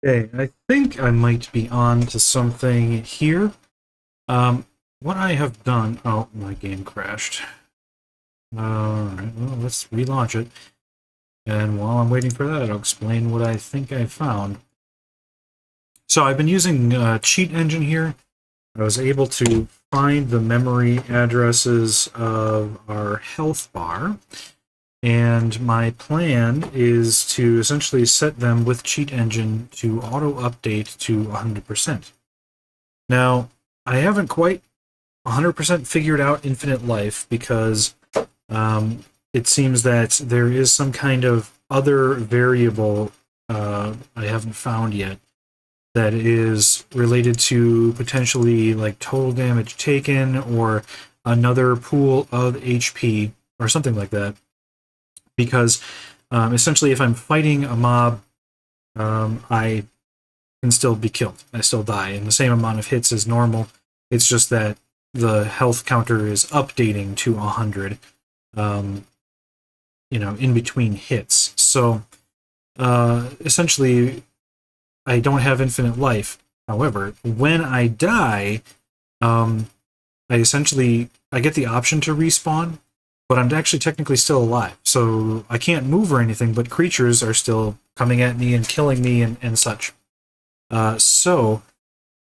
Okay, I think I might be on to something here. What I have done... Oh, my game crashed. Alright, well, let's relaunch it. And while I'm waiting for that, I'll explain what I think I found. So I've been using Cheat Engine here. I was able to find the memory addresses of our health bar. And my plan is to essentially set them with Cheat Engine to auto-update to 100%. Now, I haven't quite 100% figured out infinite life because it seems that there is some kind of other variable I haven't found yet that is related to potentially like total damage taken or another pool of HP or something like that. Because essentially, if I'm fighting a mob, I can still be killed. I still die in the same amount of hits as normal. It's just that the health counter is updating to 100, um, in between hits. So essentially, I don't have infinite life. However, when I die, um, I get the option to respawn, but I'm actually technically still alive. So I can't move or anything, but creatures are still coming at me and killing me and such. So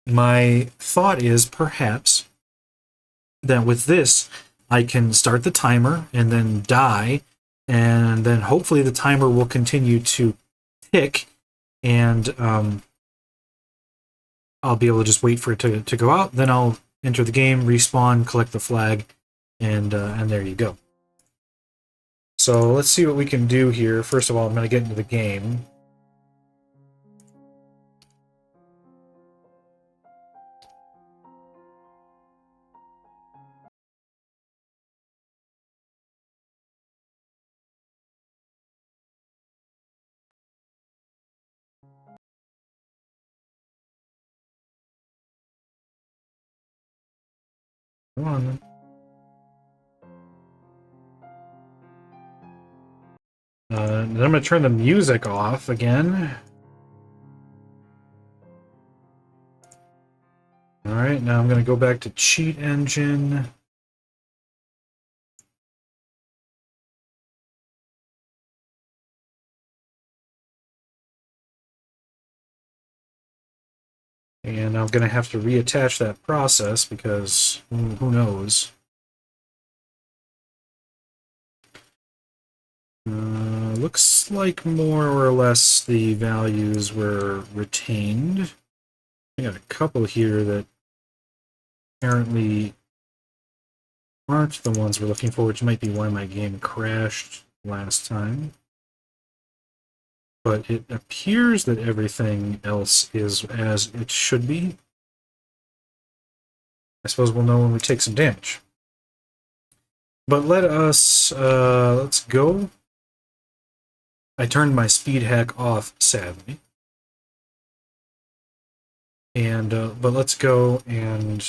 my thought is perhaps that with this, I can start the timer and then die, and then hopefully the timer will continue to tick, and I'll be able to just wait for it to go out. Then I'll enter the game, respawn, collect the flag, and there you go. So let's see what we can do here. First of all, I'm going to get into the game. Come on. Then I'm going to turn the music off again. Alright, now I'm going to go back to Cheat Engine. And I'm going to have to reattach that process because who knows. Looks like more or less the values were retained. I got a couple here that apparently aren't the ones we're looking for, which might be why my game crashed last time. But it appears that everything else is as it should be. I suppose we'll know when we take some damage. But let's go. I turned my speed hack off, sadly. And, but let's go and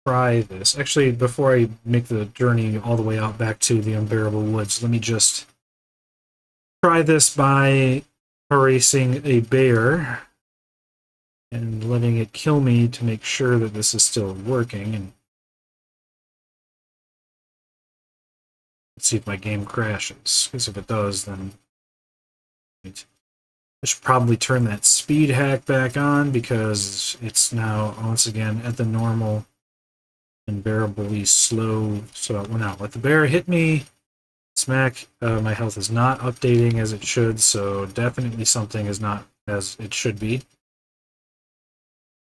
try this. Actually, before I make the journey all the way out back to the Unbearable Woods, let me just try this by harassing a bear and letting it kill me to make sure that this is still working. And let's see if my game crashes, because if it does, then I should probably turn that speed hack back on because it's now once again at the normal unbearably slow. So now let the bear hit me. Smack. My health is not updating as it should, so definitely something is not as it should be.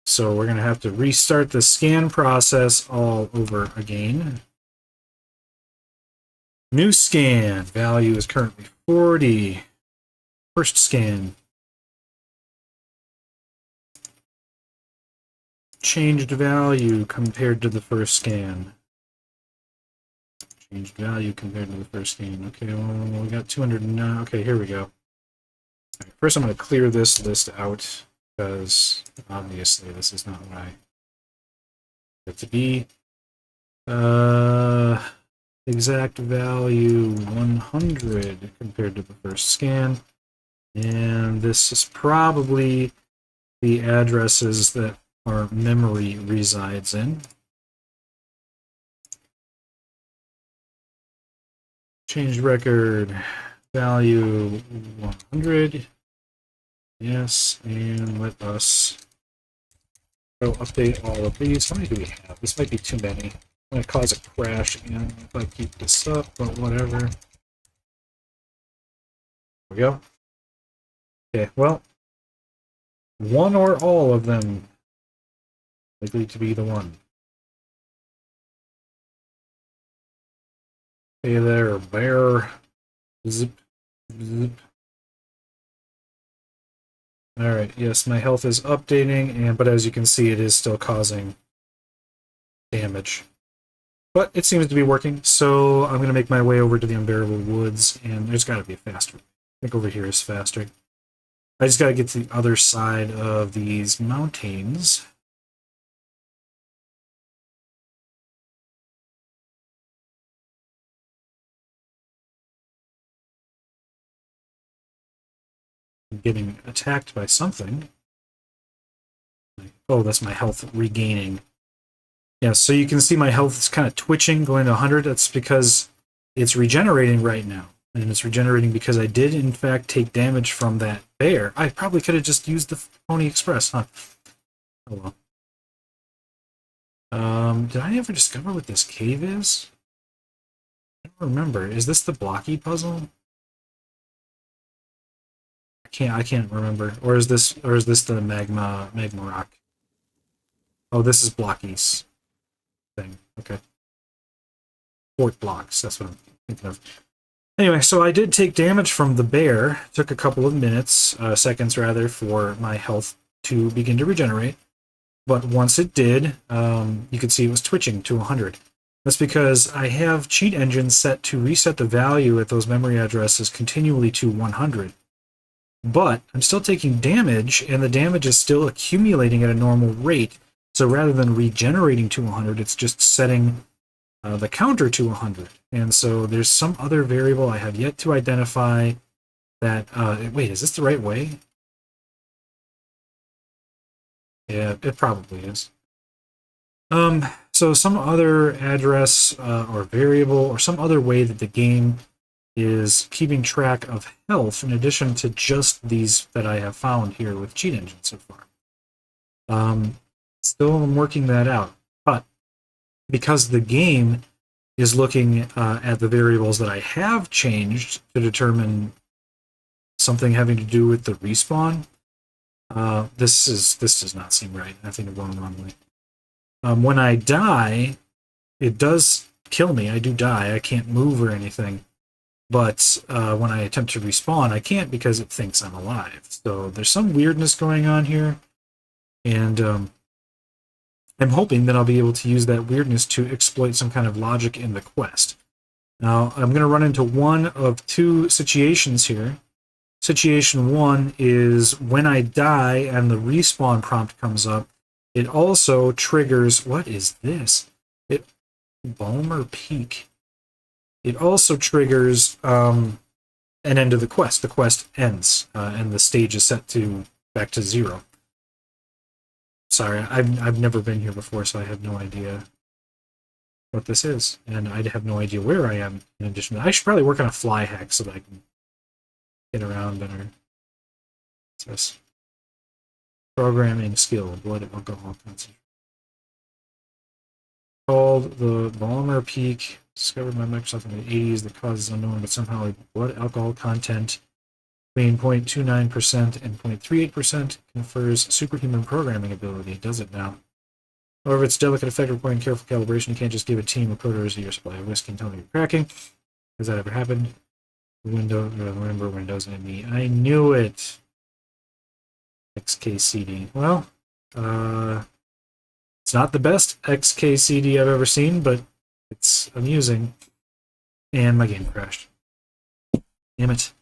So we're going to have to restart the scan process all over again. New scan. Value is currently 40. First scan. Changed value compared to the first scan. Changed value compared to the first scan. Okay, well, we got 209. Okay, here we go. Right, first, I'm going to clear this list out because obviously this is not what I want it to be. Exact value 100 compared to the first scan. And this is probably the addresses that our memory resides in. Change record value 100. Yes, and let us go update all of these. How many do we have? This might be too many. I'm going to cause a crash again if I keep this up, but whatever. There we go. Okay, well, one or all of them likely to be the one. Hey there, bear. Zip, zip. Alright, yes, my health is updating, but as you can see, it is still causing damage. But it seems to be working, so I'm going to make my way over to the Unbearable Woods, and there's got to be a faster. I think over here is faster. I just got to get to the other side of these mountains. I'm getting attacked by something. Oh, that's my health regaining. Yeah, so you can see my health is kind of twitching, going to 100. That's because it's regenerating right now. And it's regenerating because I did, in fact, take damage from that bear. I probably could have just used the Pony Express, huh? Oh well. Did I ever discover what this cave is? I don't remember. Is this the blocky puzzle? I can't remember. Or is this the magma rock? Oh, this is Blocky's thing. Okay. Fort blocks, that's what I'm thinking of. Anyway, so I did take damage from the bear. It took a couple of minutes, seconds rather, for my health to begin to regenerate. But once it did, you could see it was twitching to 100. That's because I have cheat engines set to reset the value at those memory addresses continually to 100. But I'm still taking damage, and the damage is still accumulating at a normal rate. So rather than regenerating to 100, it's just setting the counter to 100. And so there's some other variable I have yet to identify that... wait, is this the right way? Yeah, it probably is. So some other address or variable or some other way that the game is keeping track of health in addition to just these that I have found here with Cheat Engine so far. Still I'm working that out, but because the game is looking at the variables that I have changed to determine something having to do with the respawn, this does not seem right. I think I'm going the wrong way. When I die, it does kill me. I do die. I can't move or anything. But when I attempt to respawn, I can't because it thinks I'm alive. So there's some weirdness going on here. And I'm hoping that I'll be able to use that weirdness to exploit some kind of logic in the quest. Now, I'm going to run into one of two situations here. Situation one is when I die and the respawn prompt comes up, it also triggers... What is this? Balmer Peak. It also triggers an end of the quest. The quest ends, and the stage is set to back to 0. Sorry, I've never been here before, so I have no idea what this is, and I have no idea where I am. In addition to that, I should probably work on a fly hack so that I can get around better. What's this? Programming skill, blood alcohol concentration. Called the Balmer Peak, discovered by Microsoft in the 80s. The cause is unknown, but somehow blood alcohol content between 0.29% and 0.38% confers superhuman programming ability. Does it now? However, its delicate effect requiring careful calibration. You can't just give a team of coders your supply of whiskey and tell them you're cracking. Has that ever happened? Remember Windows and me. I knew it. XKCD. Well, it's not the best XKCD I've ever seen, but it's amusing. And my game crashed. Damn it.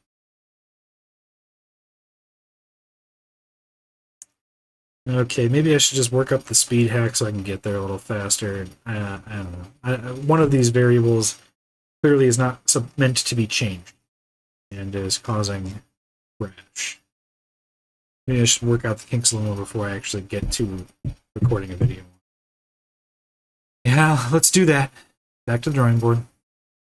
Okay, maybe I should just work up the speed hack so I can get there a little faster. I don't know. One of these variables clearly is not meant to be changed and is causing crash. Maybe I should work out the kinks a little more before I actually get to recording a video. Yeah, let's do that. Back to the drawing board.